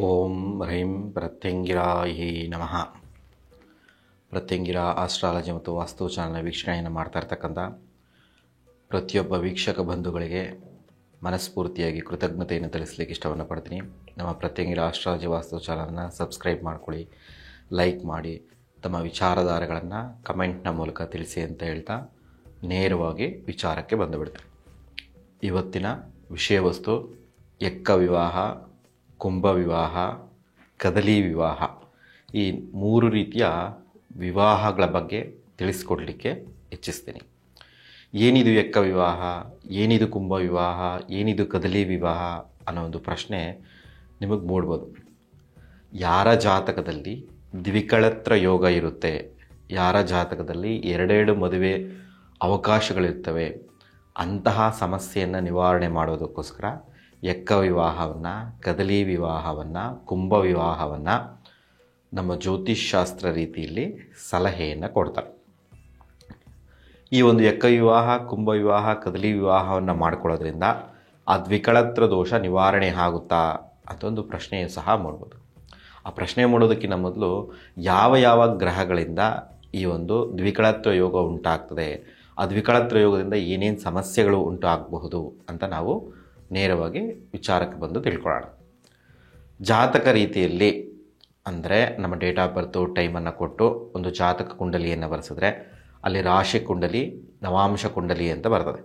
ಓಂ ಹ್ರೀಂ ಪ್ರತ್ಯಂಗಿರಾಯೇ ನಮಃ. ಪ್ರತ್ಯಂಗಿರ ಆಸ್ಟ್ರಾಲಜಿ ಮತ್ತು ವಾಸ್ತು ಚಾನಲ್ ವೀಕ್ಷಣೆಯನ್ನು ಮಾಡ್ತಾ ಇರ್ತಕ್ಕಂಥ ಪ್ರತಿಯೊಬ್ಬ ವೀಕ್ಷಕ ಬಂಧುಗಳಿಗೆ ಮನಸ್ಫೂರ್ತಿಯಾಗಿ ಕೃತಜ್ಞತೆಯನ್ನು ತಿಳಿಸಲಿಕ್ಕೆ ಇಷ್ಟವನ್ನು ಪಡ್ತೀನಿ. ನಮ್ಮ ಪ್ರತ್ಯಂಗಿರ ಆಸ್ಟ್ರಾಲಜಿ ವಾಸ್ತು ಚಾನಲ್ನ ಸಬ್ಸ್ಕ್ರೈಬ್ ಮಾಡ್ಕೊಳ್ಳಿ, ಲೈಕ್ ಮಾಡಿ, ತಮ್ಮ ವಿಚಾರಧಾರೆಗಳನ್ನು ಕಮೆಂಟ್ನ ಮೂಲಕ ತಿಳಿಸಿ ಅಂತ ಹೇಳ್ತಾ ನೇರವಾಗಿ ವಿಚಾರಕ್ಕೆ ಬಂದುಬಿಡ್ತೀನಿ. ಇವತ್ತಿನ ವಿಷಯ ವಸ್ತು ಎಕ್ಕ ವಿವಾಹ, ಕುಂಭ ವಿವಾಹ, ಕದಲಿ ವಿವಾಹ, ಈ ಮೂರು ರೀತಿಯ ವಿವಾಹಗಳ ಬಗ್ಗೆ ತಿಳಿಸ್ಕೊಡ್ಲಿಕ್ಕೆ ಇಚ್ಛಿಸ್ತೀನಿ. ಏನಿದು ಎಕ್ಕ ವಿವಾಹ, ಏನಿದು ಕುಂಭ ವಿವಾಹ, ಏನಿದು ಕದಲಿ ವಿವಾಹ ಅನ್ನೋ ಒಂದು ಪ್ರಶ್ನೆ ನಿಮಗೆ ಮೂಡ್ಬೋದು. ಯಾರ ಜಾತಕದಲ್ಲಿ ದ್ವಿಕಳತ್ರ ಯೋಗ ಇರುತ್ತೆ, ಯಾರ ಜಾತಕದಲ್ಲಿ ಎರಡೆರಡು ಮದುವೆ ಅವಕಾಶಗಳಿರ್ತವೆ, ಅಂತಹ ಸಮಸ್ಯೆಯನ್ನು ನಿವಾರಣೆ ಮಾಡೋದಕ್ಕೋಸ್ಕರ ಎಕ್ಕ ವಿವಾಹವನ್ನು, ಕದಲಿ ವಿವಾಹವನ್ನು, ಕುಂಭ ವಿವಾಹವನ್ನು ನಮ್ಮ ಜ್ಯೋತಿಷ್ಶಾಸ್ತ್ರ ರೀತಿಯಲ್ಲಿ ಸಲಹೆಯನ್ನು ಕೊಡ್ತಾರೆ. ಈ ಒಂದು ಎಕ್ಕ ವಿವಾಹ, ಕುಂಭ ವಿವಾಹ, ಕದಲಿ ವಿವಾಹವನ್ನು ಮಾಡ್ಕೊಳ್ಳೋದ್ರಿಂದ ಆ ದ್ವಿಕಳತ್ರ ದೋಷ ನಿವಾರಣೆ ಆಗುತ್ತಾ ಅಂತ ಒಂದು ಪ್ರಶ್ನೆಯೂ ಸಹ ಮಾಡ್ಬೋದು. ಆ ಪ್ರಶ್ನೆ ಮಾಡೋದಕ್ಕಿಂತ ಮೊದಲು ಯಾವ ಯಾವ ಗ್ರಹಗಳಿಂದ ಈ ಒಂದು ದ್ವಿಕಳತ್ರ ಯೋಗ ಉಂಟಾಗ್ತದೆ, ಆ ದ್ವಿಕಳತ್ರ ಯೋಗದಿಂದ ಏನೇನು ಸಮಸ್ಯೆಗಳು ಉಂಟಾಗಬಹುದು ಅಂತ ನಾವು ನೇರವಾಗಿ ವಿಚಾರಕ್ಕೆ ಬಂದು ತಿಳ್ಕೊಳ್ಳೋಣ. ಜಾತಕ ರೀತಿಯಲ್ಲಿ ಅಂದರೆ ನಮ್ಮ ಡೇಟ್ ಆಫ್ ಬರ್ತು ಟೈಮನ್ನು ಕೊಟ್ಟು ಒಂದು ಜಾತಕ ಕುಂಡಲಿಯನ್ನು ಬರೆಸಿದ್ರೆ ಅಲ್ಲಿ ರಾಶಿ ಕುಂಡಲಿ, ನವಾಂಶ ಕುಂಡಲಿ ಅಂತ ಬರ್ತದೆ.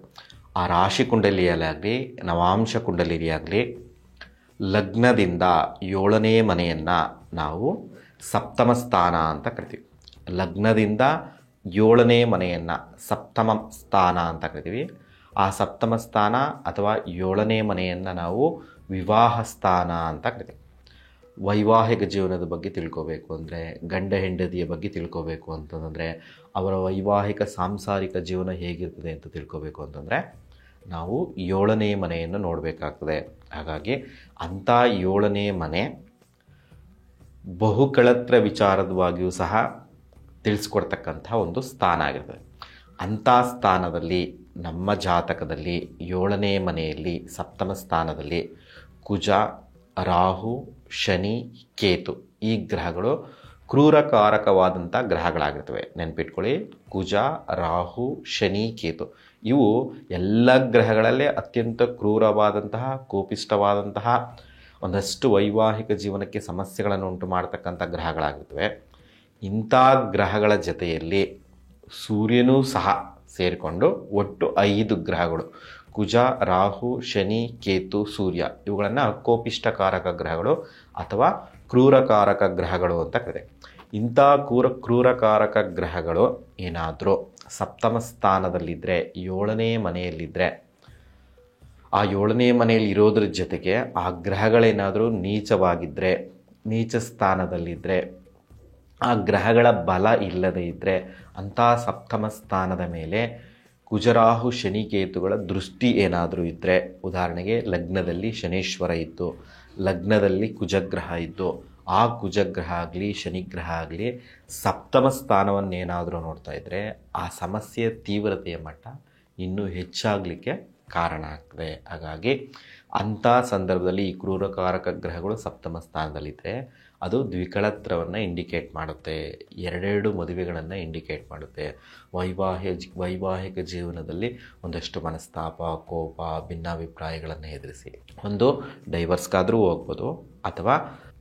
ಆ ರಾಶಿ ಕುಂಡಲಿಯಲ್ಲಾಗಲಿ ನವಾಂಶ ಕುಂಡಲಿಯಾಗಲಿ ಲಗ್ನದಿಂದ 7ನೇ ಮನೆಯನ್ನು ನಾವು ಸಪ್ತಮ ಸ್ಥಾನ ಅಂತ ಕರಿತೀವಿ. ಲಗ್ನದಿಂದ 7ನೇ ಮನೆಯನ್ನು ಸಪ್ತಮ ಸ್ಥಾನ ಅಂತ ಕರಿತೀವಿ. ಆ ಸಪ್ತಮ ಸ್ಥಾನ ಅಥವಾ 7ನೇ ಮನೆಯನ್ನು ನಾವು ವಿವಾಹ ಸ್ಥಾನ ಅಂತ ಕರಿತೀವಿ. ವೈವಾಹಿಕ ಜೀವನದ ಬಗ್ಗೆ ತಿಳ್ಕೋಬೇಕು ಅಂದರೆ, ಗಂಡ ಹೆಂಡತಿಯ ಬಗ್ಗೆ ತಿಳ್ಕೋಬೇಕು ಅಂತಂದರೆ, ಅವರ ವೈವಾಹಿಕ ಸಾಂಸಾರಿಕ ಜೀವನ ಹೇಗಿರ್ತದೆ ಅಂತ ತಿಳ್ಕೋಬೇಕು ಅಂತಂದರೆ ನಾವು 7ನೇ ಮನೆಯನ್ನು ನೋಡಬೇಕಾಗ್ತದೆ. ಹಾಗಾಗಿ ಅಂಥ 7ನೇ ಮನೆ ಬಹುಕಳತ್ರ ವಿಚಾರದವಾಗಿಯೂ ಸಹ ತಿಳಿಸ್ಕೊಡ್ತಕ್ಕಂಥ ಒಂದು ಸ್ಥಾನ ಆಗಿರ್ತದೆ. ಅಂಥ ಸ್ಥಾನದಲ್ಲಿ ನಮ್ಮ ಜಾತಕದಲ್ಲಿ 7ನೇ ಮನೆಯಲ್ಲಿ ಸಪ್ತಮ ಸ್ಥಾನದಲ್ಲಿ ಕುಜ, ರಾಹು, ಶನಿ, ಕೇತು ಈ ಗ್ರಹಗಳು ಕ್ರೂರಕಾರಕವಾದಂಥ ಗ್ರಹಗಳಾಗಿರ್ತವೆ. ನೆನ್ಪಿಟ್ಕೊಳ್ಳಿ, ಕುಜ, ರಾಹು, ಶನಿ, ಕೇತು ಇವು ಎಲ್ಲ ಗ್ರಹಗಳಲ್ಲೇ ಅತ್ಯಂತ ಕ್ರೂರವಾದಂತಹ, ಕೋಪಿಷ್ಟವಾದಂತಹ, ಒಂದಷ್ಟು ವೈವಾಹಿಕ ಜೀವನಕ್ಕೆ ಸಮಸ್ಯೆಗಳನ್ನು ಉಂಟು ಮಾಡತಕ್ಕಂಥ ಗ್ರಹಗಳಾಗಿರ್ತವೆ. ಇಂಥ ಗ್ರಹಗಳ ಜೊತೆಯಲ್ಲಿ ಸೂರ್ಯನೂ ಸಹ ಸೇರಿಕೊಂಡು ಒಟ್ಟು 5 ಗ್ರಹಗಳು ಕುಜ, ರಾಹು, ಶನಿ, ಕೇತು, ಸೂರ್ಯ ಇವುಗಳನ್ನು ಕೋಪಿಷ್ಟಕಾರಕ ಗ್ರಹಗಳು ಅಥವಾ ಕ್ರೂರಕಾರಕ ಗ್ರಹಗಳು ಅಂತ ಕರೀತಾರೆ. ಇಂಥ ಕ್ರೂರಕಾರಕ ಗ್ರಹಗಳು ಏನಾದರೂ ಸಪ್ತಮ ಸ್ಥಾನದಲ್ಲಿದ್ದರೆ, 7ನೇ ಮನೆಯಲ್ಲಿದ್ದರೆ, ಆ 7ನೇ ಮನೆಯಲ್ಲಿ ಇರೋದ್ರ ಜೊತೆಗೆ ಆ ಗ್ರಹಗಳೇನಾದರೂ ನೀಚವಾಗಿದ್ದರೆ, ನೀಚ ಸ್ಥಾನದಲ್ಲಿದ್ದರೆ, ಆ ಗ್ರಹಗಳ ಬಲ ಇಲ್ಲದೇ ಇದ್ದರೆ, ಅಂಥ ಸಪ್ತಮ ಸ್ಥಾನದ ಮೇಲೆ ಕುಜರಾಹು ಶನಿಕೇತುಗಳ ದೃಷ್ಟಿ ಏನಾದರೂ ಇದ್ದರೆ, ಉದಾಹರಣೆಗೆ ಲಗ್ನದಲ್ಲಿ ಶನೇಶ್ವರ ಇದ್ದು, ಲಗ್ನದಲ್ಲಿ ಕುಜಗ್ರಹ ಇದ್ದು, ಆ ಕುಜಗ್ರಹ ಆಗಲಿ ಶನಿಗ್ರಹ ಆಗಲಿ ಸಪ್ತಮ ಸ್ಥಾನವನ್ನೇನಾದರೂ ನೋಡ್ತಾ ಇದ್ದರೆ ಆ ಸಮಸ್ಯೆಯ ತೀವ್ರತೆಯ ಮಟ್ಟ ಇನ್ನೂ ಹೆಚ್ಚಾಗಲಿಕ್ಕೆ ಕಾರಣ ಆಗ್ತದೆ. ಹಾಗಾಗಿ ಅಂಥ ಸಂದರ್ಭದಲ್ಲಿ ಈ ಕ್ರೂರಕಾರಕ ಗ್ರಹಗಳು ಸಪ್ತಮ ಸ್ಥಾನದಲ್ಲಿದ್ದರೆ ಅದು ದ್ವಿಕಳತ್ರವನ್ನು ಇಂಡಿಕೇಟ್ ಮಾಡುತ್ತೆ, ಎರಡೆರಡು ಮದುವೆಗಳನ್ನು ಇಂಡಿಕೇಟ್ ಮಾಡುತ್ತೆ. ವೈವಾಹಿಕ ಜೀವನದಲ್ಲಿ ಒಂದಷ್ಟು ಮನಸ್ತಾಪ, ಕೋಪ, ಭಿನ್ನಾಭಿಪ್ರಾಯಗಳನ್ನು ಎದುರಿಸಿ ಒಂದು ಡೈವರ್ಸ್ಗಾದರೂ ಹೋಗ್ಬೋದು, ಅಥವಾ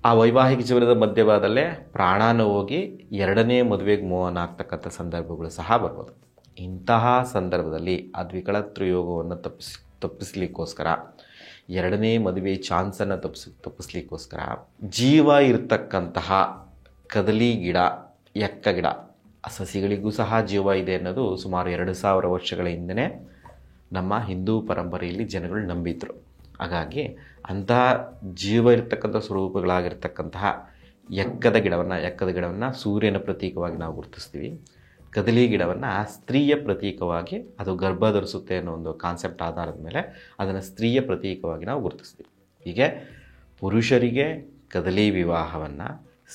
ಆ ವೈವಾಹಿಕ ಜೀವನದ ಮಧ್ಯಭಾಗದಲ್ಲೇ ಪ್ರಾಣನೂ ಹೋಗಿ 2ನೇ ಮದುವೆಗೆ ಮೂವ್ ಆಗ್ತಕ್ಕಂಥ ಸಂದರ್ಭಗಳು ಸಹ ಬರ್ಬೋದು. ಇಂತಹ ಸಂದರ್ಭದಲ್ಲಿ ಆ ದ್ವಿಕಳತ್ರ ಯೋಗವನ್ನು ತಪ್ಪಿಸ್ಲಿಕ್ಕೋಸ್ಕರ, 2ನೇ ಮದುವೆ ಚಾನ್ಸನ್ನು ತಪ್ಪಿಸ್ಲಿಕ್ಕೋಸ್ಕರ ಜೀವ ಇರತಕ್ಕಂತಹ ಕದಲಿ ಗಿಡ, ಎಕ್ಕ ಗಿಡ, ಆ ಸಸಿಗಳಿಗೂ ಸಹ ಜೀವ ಇದೆ ಅನ್ನೋದು ಸುಮಾರು 2000 ವರ್ಷಗಳ ಹಿಂದೆ ನಮ್ಮ ಹಿಂದೂ ಪರಂಪರೆಯಲ್ಲಿ ಜನಗಳು ನಂಬಿದ್ರು. ಹಾಗಾಗಿ ಅಂತಹ ಜೀವ ಇರತಕ್ಕಂಥ ಸ್ವರೂಪಗಳಾಗಿರ್ತಕ್ಕಂತಹ ಎಕ್ಕದ ಗಿಡವನ್ನು ಸೂರ್ಯನ ಪ್ರತೀಕವಾಗಿ ನಾವು ಗುರುತಿಸ್ತೀವಿ. ಕದಲಿ ಗಿಡವನ್ನು ಸ್ತ್ರೀಯ ಪ್ರತೀಕವಾಗಿ, ಅದು ಗರ್ಭ ಧರಿಸುತ್ತೆ ಅನ್ನೋ ಒಂದು ಕಾನ್ಸೆಪ್ಟ್ ಆಧಾರದ ಮೇಲೆ ಅದನ್ನು ಸ್ತ್ರೀಯ ಪ್ರತೀಕವಾಗಿ ನಾವು ಗುರುತಿಸ್ತೀವಿ. ಹೀಗೆ ಪುರುಷರಿಗೆ ಕದಲಿ ವಿವಾಹವನ್ನು,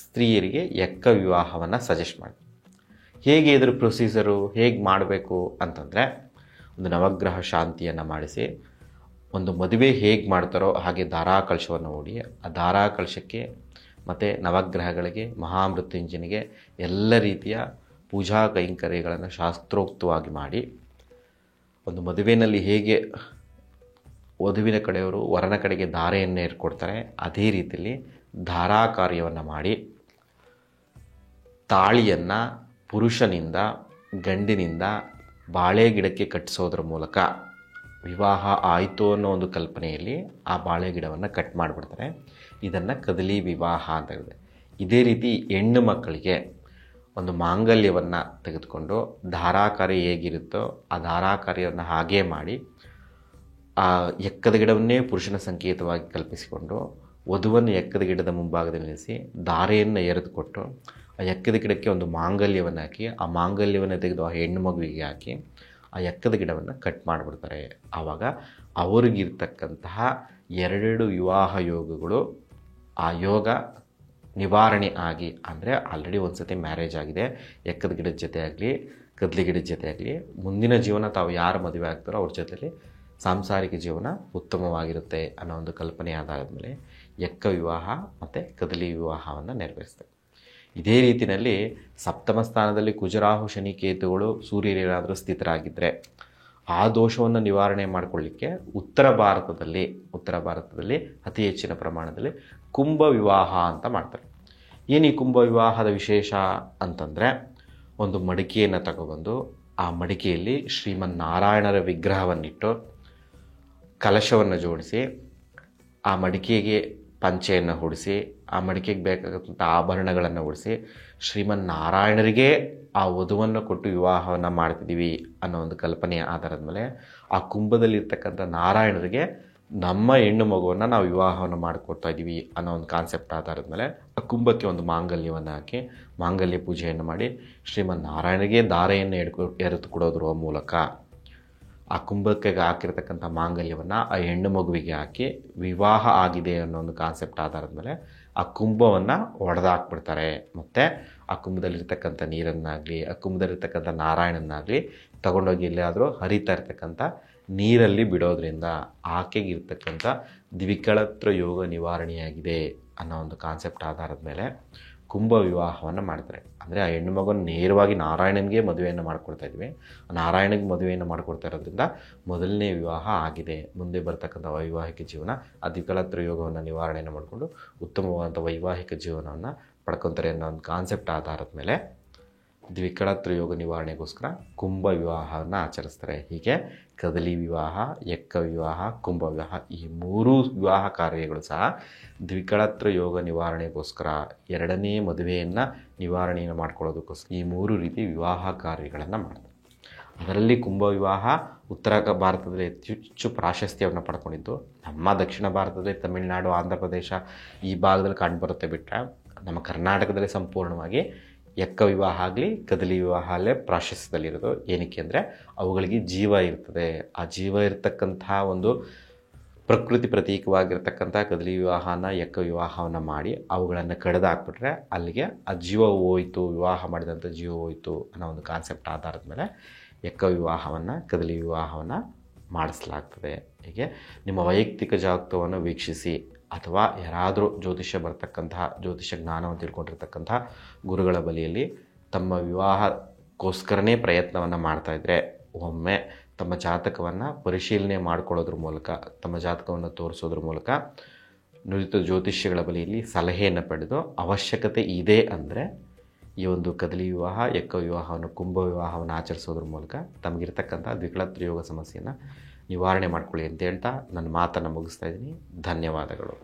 ಸ್ತ್ರೀಯರಿಗೆ ಎಕ್ಕ ವಿವಾಹವನ್ನು ಸಜೆಸ್ಟ್ ಮಾಡಿ. ಹೇಗೆ ಇದ್ರ ಪ್ರೊಸೀಜರು ಹೇಗೆ ಮಾಡಬೇಕು ಅಂತಂದರೆ, ಒಂದು ನವಗ್ರಹ ಶಾಂತಿಯನ್ನು ಮಾಡಿಸಿ, ಒಂದು ಮದುವೆ ಹೇಗೆ ಮಾಡ್ತಾರೋ ಹಾಗೆ ಧಾರಾ ಕಳಶವನ್ನು ಹೂಡಿ ಆ ಧಾರಾ ಕಳಶಕ್ಕೆ ಮತ್ತು ನವಗ್ರಹಗಳಿಗೆ ಮಹಾಮೃತ್ಯುಂಜನಿಗೆ ಎಲ್ಲ ರೀತಿಯ ಪೂಜಾ ಕೈಂಕರ್ಯಗಳನ್ನು ಶಾಸ್ತ್ರೋಕ್ತವಾಗಿ ಮಾಡಿ ಒಂದು ಮದುವೆಯಲ್ಲಿ ಹೇಗೆ ವಧುವಿನ ಕಡೆಯವರು ವರನ ಕಡೆಗೆ ಧಾರೆಯನ್ನು ಏರ್ಕೊಡ್ತಾರೆ ಅದೇ ರೀತಿಯಲ್ಲಿ ಧಾರಾ ಕಾರ್ಯವನ್ನು ಮಾಡಿ ತಾಳಿಯನ್ನು ಪುರುಷನಿಂದ ಗಂಡಿನಿಂದ ಬಾಳೆ ಗಿಡಕ್ಕೆ ಕಟ್ಟಿಸೋದ್ರ ಮೂಲಕ ವಿವಾಹ ಆಯಿತು ಅನ್ನೋ ಒಂದು ಕಲ್ಪನೆಯಲ್ಲಿ ಆ ಬಾಳೆ ಗಿಡವನ್ನು ಕಟ್ ಮಾಡಿಬಿಡ್ತಾರೆ. ಇದನ್ನು ಕದಲಿ ವಿವಾಹ ಅಂತ ಹೇಳಿದೆ. ಇದೇ ರೀತಿ ಹೆಣ್ಣು ಮಕ್ಕಳಿಗೆ ಒಂದು ಮಾಂಗಲ್ಯವನ್ನು ತೆಗೆದುಕೊಂಡು ಧಾರಾಕಾರ್ಯ ಹೇಗಿರುತ್ತೋ ಆ ಧಾರಾಕಾರ್ಯವನ್ನು ಹಾಗೇ ಮಾಡಿ ಆ ಎಕ್ಕದ ಗಿಡವನ್ನೇ ಪುರುಷನ ಸಂಕೇತವಾಗಿ ಕಲ್ಪಿಸಿಕೊಂಡು ವಧುವನ್ನು ಎಕ್ಕದ ಗಿಡದ ಮುಂಭಾಗದಲ್ಲಿ ನಿಲ್ಲಿಸಿ ಧಾರೆಯನ್ನು ಎರೆದುಕೊಟ್ಟು ಆ ಎಕ್ಕದ ಗಿಡಕ್ಕೆ ಒಂದು ಮಾಂಗಲ್ಯವನ್ನು ಹಾಕಿ ಆ ಮಾಂಗಲ್ಯವನ್ನು ತೆಗೆದು ಆ ಹೆಣ್ಣು ಮಗುವಿಗೆ ಹಾಕಿ ಆ ಎಕ್ಕದ ಗಿಡವನ್ನು ಕಟ್ ಮಾಡಿಬಿಡ್ತಾರೆ. ಆವಾಗ ಅವ್ರಿಗಿರ್ತಕ್ಕಂತಹ 2 ವಿವಾಹ ಯೋಗಗಳು ಆ ಯೋಗ ನಿವಾರಣೆ ಆಗಿ, ಅಂದರೆ ಆಲ್ರೆಡಿ ಒಂದು ಸತಿ ಮ್ಯಾರೇಜ್ ಆಗಿದೆ, ಎಕ್ಕದ ಗಿಡದ ಜೊತೆ ಆಗಲಿ ಕದಲಿ ಗಿಡದ ಜೊತೆ ಆಗಲಿ ಮುಂದಿನ ಜೀವನ ತಾವು ಯಾರು ಮದುವೆ ಆಗ್ತಾರೋ ಅವ್ರ ಜೊತೆಲಿ ಸಾಂಸಾರಿಕ ಜೀವನ ಉತ್ತಮವಾಗಿರುತ್ತೆ ಅನ್ನೋ ಒಂದು ಕಲ್ಪನೆ ಆಧಾರದ ಮೇಲೆ ಎಕ್ಕ ವಿವಾಹ ಮತ್ತು ಕದಲಿ ವಿವಾಹವನ್ನು ನೆರವೇರಿಸ್ತೇವೆ. ಇದೇ ರೀತಿಯಲ್ಲಿ ಸಪ್ತಮ ಸ್ಥಾನದಲ್ಲಿ ಕುಜರಾಹು ಶನಿ ಕೇತುಗಳು ಸೂರ್ಯರೇನಾದರೂ ಸ್ಥಿತರಾಗಿದ್ದರೆ ಆ ದೋಷವನ್ನು ನಿವಾರಣೆ ಮಾಡಿಕೊಳ್ಳಿಕ್ಕೆ ಉತ್ತರ ಭಾರತದಲ್ಲಿ ಅತಿ ಹೆಚ್ಚಿನ ಪ್ರಮಾಣದಲ್ಲಿ ಕುಂಭ ವಿವಾಹ ಅಂತ ಮಾಡ್ತಾರೆ. ಏನು ಈ ಕುಂಭ ವಿವಾಹದ ವಿಶೇಷ ಅಂತಂದರೆ, ಒಂದು ಮಡಿಕೆಯನ್ನು ತಗೊಬಂದು ಆ ಮಡಿಕೆಯಲ್ಲಿ ಶ್ರೀಮನ್ನಾರಾಯಣರ ವಿಗ್ರಹವನ್ನಿಟ್ಟು ಕಲಶವನ್ನು ಜೋಡಿಸಿ ಆ ಮಡಿಕೆಗೆ ಪಂಚೆಯನ್ನು ಹೊಡಿಸಿ ಆ ಮಡಿಕೆಗೆ ಬೇಕಾದಂಥ ಆಭರಣಗಳನ್ನು ಉಡಿಸಿ ಶ್ರೀಮನ್ನಾರಾಯಣರಿಗೆ ಆ ವಧುವನ್ನು ಕೊಟ್ಟು ವಿವಾಹವನ್ನು ಮಾಡ್ತಿದ್ದೀವಿ ಅನ್ನೋ ಒಂದು ಕಲ್ಪನೆಯ ಆಧಾರದ ಮೇಲೆ ಆ ಕುಂಭದಲ್ಲಿರ್ತಕ್ಕಂಥ ನಾರಾಯಣರಿಗೆ ನಮ್ಮ ಹೆಣ್ಣು ಮಗುವನ್ನು ನಾವು ವಿವಾಹವನ್ನು ಮಾಡಿಕೊಡ್ತಾ ಇದ್ದೀವಿ ಅನ್ನೋ ಒಂದು ಕಾನ್ಸೆಪ್ಟ್ ಆಧಾರದ ಮೇಲೆ ಆ ಕುಂಭಕ್ಕೆ ಒಂದು ಮಾಂಗಲ್ಯವನ್ನು ಹಾಕಿ ಮಾಂಗಲ್ಯ ಪೂಜೆಯನ್ನು ಮಾಡಿ ಶ್ರೀಮನ್ನಾರಾಯಣರಿಗೆ ಧಾರೆಯನ್ನು ಎರೆದು ಕೊಡೋದ್ರ ಮೂಲಕ ಆ ಕುಂಭಕ್ಕೆ ಹಾಕಿರ್ತಕ್ಕಂಥ ಮಾಂಗಲ್ಯವನ್ನು ಆ ಹೆಣ್ಣು ಮಗುವಿಗೆ ಹಾಕಿ ವಿವಾಹ ಆಗಿದೆ ಅನ್ನೋ ಒಂದು ಕಾನ್ಸೆಪ್ಟ್ ಆಧಾರದ ಮೇಲೆ ಆ ಕುಂಭವನ್ನು ಒಡೆದಾಕ್ಬಿಡ್ತಾರೆ. ಮತ್ತು ಆ ಕುಂಭದಲ್ಲಿರ್ತಕ್ಕಂಥ ನೀರನ್ನಾಗಲಿ ಆ ಕುಂಭದಲ್ಲಿರ್ತಕ್ಕಂಥ ನಾರಾಯಣನಾಗಲಿ ತಗೊಂಡೋಗಿ ಎಲ್ಲಿಯಾದರೂ ಹರಿತಾ ಇರ್ತಕ್ಕಂಥ ನೀರಲ್ಲಿ ಬಿಡೋದ್ರಿಂದ ಆಕೆಗಿರ್ತಕ್ಕಂಥ ದ್ವಿಕಳತ್ರ ಯೋಗ ನಿವಾರಣೆಯಾಗಿದೆ ಅನ್ನೋ ಒಂದು ಕಾನ್ಸೆಪ್ಟ್ ಆಧಾರದ ಮೇಲೆ ಕುಂಭ ವಿವಾಹವನ್ನು ಮಾಡ್ತಾರೆ. ಅಂದರೆ ಆ ಹೆಣ್ಣು ಮಗುವನ್ನು ನೇರವಾಗಿ ನಾರಾಯಣನಿಗೆ ಮದುವೆಯನ್ನು ಮಾಡಿಕೊಡ್ತಾ ಇದ್ವಿ. ನಾರಾಯಣನಿಗೆ ಮದುವೆಯನ್ನು ಮಾಡಿಕೊಡ್ತಾ ಇರೋದ್ರಿಂದ ಮೊದಲನೇ ವಿವಾಹ ಆಗಿದೆ. ಮುಂದೆ ಬರ್ತಕ್ಕಂಥ ವೈವಾಹಿಕ ಜೀವನ ಆ ದ್ವಿಕಳತ್ರ ಯೋಗವನ್ನು ನಿವಾರಣೆಯನ್ನು ಮಾಡಿಕೊಂಡು ಉತ್ತಮವಾದಂಥ ವೈವಾಹಿಕ ಜೀವನವನ್ನು ಪಡ್ಕೊತಾರೆ ಅನ್ನೋ ಒಂದು ಕಾನ್ಸೆಪ್ಟ್ ಆಧಾರದ ಮೇಲೆ ದ್ವಿಕಳತ್ರ ಯೋಗ ನಿವಾರಣೆಗೋಸ್ಕರ ಕುಂಭ ವಿವಾಹವನ್ನು ಆಚರಿಸ್ತಾರೆ. ಹೀಗೆ ಕದಲಿ ವಿವಾಹ, ಎಕ್ಕ ವಿವಾಹ, ಕುಂಭ ವಿವಾಹ ಈ 3 ವಿವಾಹ ಕಾರ್ಯಗಳು ಸಹ ದ್ವಿಕಳತ್ರ ಯೋಗ ನಿವಾರಣೆಗೋಸ್ಕರ 2ನೇ ಮದುವೆಯನ್ನು ನಿವಾರಣೆಯನ್ನು ಮಾಡ್ಕೊಳ್ಳೋದಕ್ಕೋಸ್ಕರ ಈ 3 ರೀತಿ ವಿವಾಹ ಕಾರ್ಯಗಳನ್ನು ಮಾಡ್ತಾರೆ. ಅದರಲ್ಲಿ ಕುಂಭ ವಿವಾಹ ಉತ್ತರ ಭಾರತದಲ್ಲಿ ಹೆಚ್ಚು ಪ್ರಾಶಸ್ತ್ಯವನ್ನು ಪಡ್ಕೊಂಡಿದ್ದು, ನಮ್ಮ ದಕ್ಷಿಣ ಭಾರತದಲ್ಲಿ ತಮಿಳುನಾಡು, ಆಂಧ್ರ ಪ್ರದೇಶ ಈ ಭಾಗದಲ್ಲಿ ಕಂಡುಬರುತ್ತೆ. ಬಿಟ್ಟರೆ ನಮ್ಮ ಕರ್ನಾಟಕದಲ್ಲಿ ಸಂಪೂರ್ಣವಾಗಿ ಎಕ್ಕ ವಿವಾಹ ಆಗಲಿ ಕದಲಿ ವಿವಾಹ ಅಲ್ಲೇ ಪ್ರಾಶಸ್ತ್ಯದಲ್ಲಿರೋದು. ಏನಕ್ಕೆ ಅಂದರೆ ಅವುಗಳಿಗೆ ಜೀವ ಇರ್ತದೆ. ಆ ಜೀವ ಇರತಕ್ಕಂತಹ ಒಂದು ಪ್ರಕೃತಿ ಪ್ರತೀಕವಾಗಿರ್ತಕ್ಕಂಥ ಕದಲಿ ವಿವಾಹನ ಎಕ್ಕ ವಿವಾಹವನ್ನು ಮಾಡಿ ಅವುಗಳನ್ನು ಕಡಿದು ಹಾಕ್ಬಿಟ್ರೆ ಅಲ್ಲಿಗೆ ಆ ಜೀವ ಹೋಯಿತು, ವಿವಾಹ ಮಾಡಿದಂಥ ಜೀವ ಹೋಯಿತು ಅನ್ನೋ ಒಂದು ಕಾನ್ಸೆಪ್ಟ್ ಆಧಾರದ ಮೇಲೆ ಎಕ್ಕ ವಿವಾಹವನ್ನು ಕದಲಿ ವಿವಾಹವನ್ನು ಮಾಡಿಸಲಾಗ್ತದೆ. ಹೀಗೆ ನಿಮ್ಮ ವೈಯಕ್ತಿಕ ಜಾತಕವನ್ನು ವೀಕ್ಷಿಸಿ ಅಥವಾ ಯಾರಾದರೂ ಜ್ಯೋತಿಷ್ಯ ಜ್ಞಾನವನ್ನು ತಿಳ್ಕೊಂಡಿರ್ತಕ್ಕಂತಹ ಗುರುಗಳ ಬಳಿಯಲ್ಲಿ ತಮ್ಮ ವಿವಾಹಕ್ಕೋಸ್ಕರನೇ ಪ್ರಯತ್ನವನ್ನು ಮಾಡ್ತಾಯಿದ್ರೆ ಒಮ್ಮೆ ತಮ್ಮ ಜಾತಕವನ್ನು ಪರಿಶೀಲನೆ ಮಾಡಿಕೊಳ್ಳೋದ್ರ ಮೂಲಕ, ತಮ್ಮ ಜಾತಕವನ್ನು ತೋರಿಸೋದ್ರ ಮೂಲಕ ನುರಿತ ಜ್ಯೋತಿಷ್ಯಗಳ ಬಳಿಯಲ್ಲಿ ಸಲಹೆಯನ್ನು ಪಡೆದು ಅವಶ್ಯಕತೆ ಇದೆ ಅಂದರೆ ಈ ಒಂದು ಕದಲಿ ವಿವಾಹ, ಎಕ್ಕ ವಿವಾಹವನ್ನು, ಕುಂಭ ವಿವಾಹವನ್ನು ಆಚರಿಸೋದ್ರ ಮೂಲಕ ತಮಗಿರ್ತಕ್ಕಂಥ ದ್ವಿಕಳತ್ರ ಯೋಗ ಸಮಸ್ಯೆಯನ್ನು ನಿವಾರಣೆ ಮಾಡ್ಕೊಳ್ಳಿ ಅಂತ ಹೇಳ್ತಾ ನನ್ನ ಮಾತನ್ನು ಮುಗಿಸ್ತಾ ಇದ್ದೀನಿ. ಧನ್ಯವಾದಗಳು.